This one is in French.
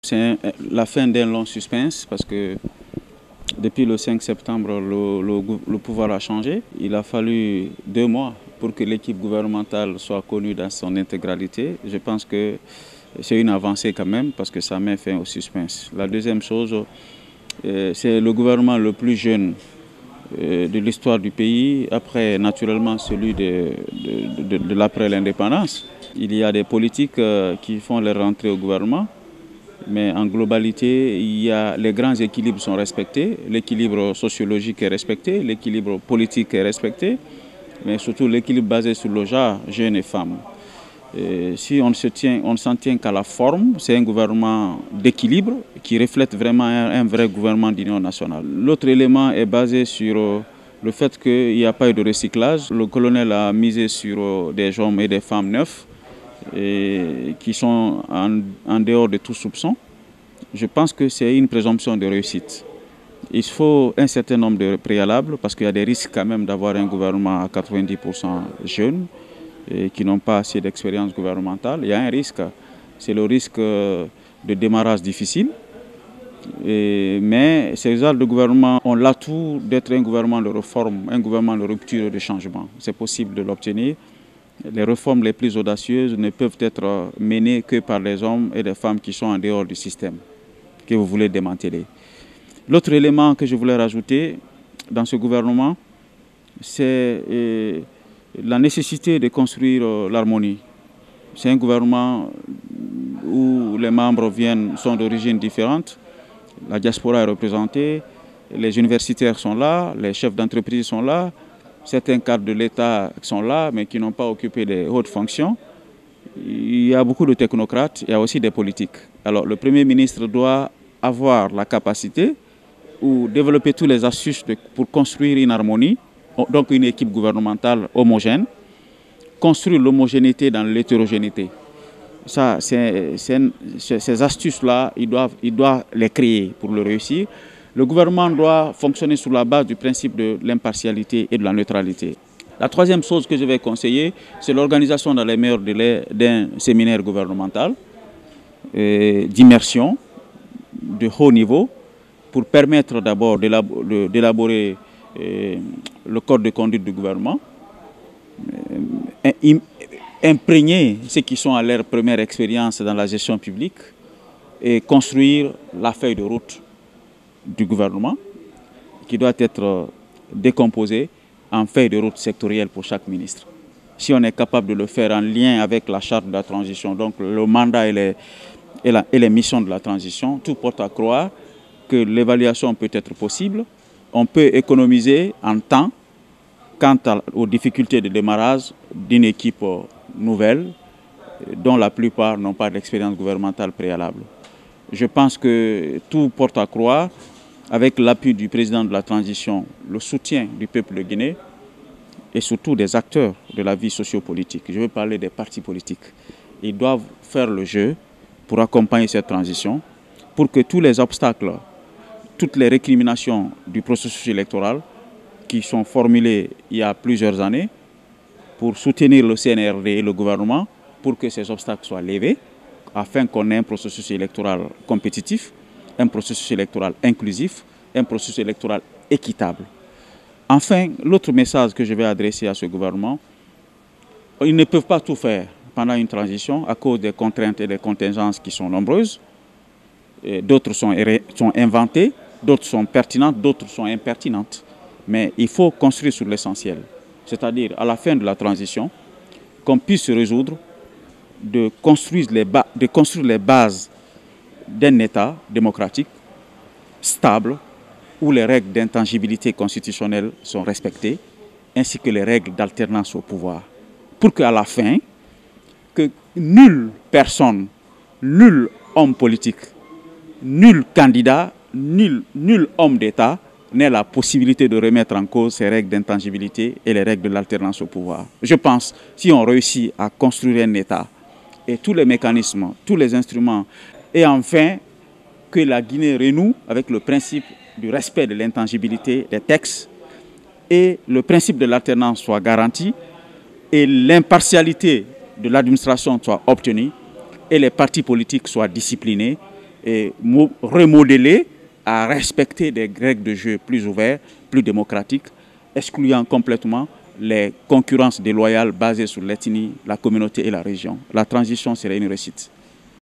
C'est la fin d'un long suspense parce que depuis le 5 septembre, le pouvoir a changé. Il a fallu 2 mois pour que l'équipe gouvernementale soit connue dans son intégralité. Je pense que c'est une avancée quand même parce que ça met fin au suspense. La deuxième chose, c'est le gouvernement le plus jeune de l'histoire du pays, après naturellement celui de l'après l'indépendance. Il y a des politiques qui font leur rentrée au gouvernement, mais en globalité, les grands équilibres sont respectés, l'équilibre sociologique est respecté, l'équilibre politique est respecté, mais surtout l'équilibre basé sur le genre, jeunes et femmes. Si on ne s'en tient qu'à la forme, c'est un gouvernement d'équilibre qui reflète vraiment un vrai gouvernement d'union nationale. L'autre élément est basé sur le fait qu'il n'y a pas eu de recyclage. Le colonel a misé sur des hommes et des femmes neufs qui sont en dehors de tout soupçon. Je pense que c'est une présomption de réussite. Il faut un certain nombre de préalables parce qu'il y a des risques quand même d'avoir un gouvernement à 90% jeune et qui n'ont pas assez d'expérience gouvernementale. Il y a un risque, c'est le risque de démarrage difficile. Mais ces genres de gouvernement ont l'atout d'être un gouvernement de réforme, un gouvernement de rupture et de changement. C'est possible de l'obtenir. Les réformes les plus audacieuses ne peuvent être menées que par les hommes et les femmes qui sont en dehors du système, que vous voulez démanteler. L'autre élément que je voulais rajouter dans ce gouvernement, c'est la nécessité de construire l'harmonie. C'est un gouvernement où les membres sont d'origines différentes. La diaspora est représentée, les universitaires sont là, les chefs d'entreprise sont là, certains cadres de l'État sont là, mais qui n'ont pas occupé des hautes fonctions. Il y a beaucoup de technocrates, il y a aussi des politiques. Alors le Premier ministre doit avoir la capacité ou développer tous les astuces pour construire une harmonie, donc une équipe gouvernementale homogène, construire l'homogénéité dans l'hétérogénéité. Ça, ces astuces-là, il doit les créer pour le réussir. Le gouvernement doit fonctionner sur la base du principe de l'impartialité et de la neutralité. La troisième chose que je vais conseiller, c'est l'organisation dans les meilleurs délais d'un séminaire gouvernemental d'immersion de haut niveau pour permettre d'abord d'élaborer le code de conduite du gouvernement, imprégner ceux qui sont à leur première expérience dans la gestion publique et construire la feuille de route du gouvernement qui doit être décomposée en feuille de route sectorielle pour chaque ministre. Si on est capable de le faire en lien avec la charte de la transition, donc le mandat et les missions de la transition, tout porte à croire que l'évaluation peut être possible. On peut économiser en temps quant aux difficultés de démarrage d'une équipe nouvelle dont la plupart n'ont pas d'expérience gouvernementale préalable. Je pense que tout porte à croire, avec l'appui du président de la transition, le soutien du peuple de Guinée et surtout des acteurs de la vie sociopolitique. Je veux parler des partis politiques. Ils doivent faire le jeu pour accompagner cette transition, pour que tous les obstacles, toutes les récriminations du processus électoral qui sont formulées il y a plusieurs années pour soutenir le CNRD et le gouvernement, pour que ces obstacles soient levés, afin qu'on ait un processus électoral compétitif, un processus électoral inclusif, un processus électoral équitable. Enfin, l'autre message que je vais adresser à ce gouvernement, ils ne peuvent pas tout faire pendant une transition à cause des contraintes et des contingences qui sont nombreuses. D'autres sont inventées, d'autres sont pertinentes, d'autres sont impertinentes. Mais il faut construire sur l'essentiel, c'est-à-dire à la fin de la transition, qu'on puisse se résoudre de construire les bases d'un État démocratique, stable, où les règles d'intangibilité constitutionnelle sont respectées, ainsi que les règles d'alternance au pouvoir. Pour qu'à la fin, que nulle personne, nul homme politique, nul candidat, nul homme d'État n'ait la possibilité de remettre en cause ces règles d'intangibilité et les règles de l'alternance au pouvoir. Je pense, si on réussit à construire un État et tous les mécanismes, tous les instruments, et enfin que la Guinée renoue avec le principe du respect de l'intangibilité des textes et le principe de l'alternance soit garanti et l'impartialité de l'administration soit obtenue et les partis politiques soient disciplinés et remodeler à respecter des règles de jeu plus ouvertes, plus démocratiques, excluant complètement les concurrences déloyales basées sur l'ethnie, la communauté et la région. La transition serait une réussite.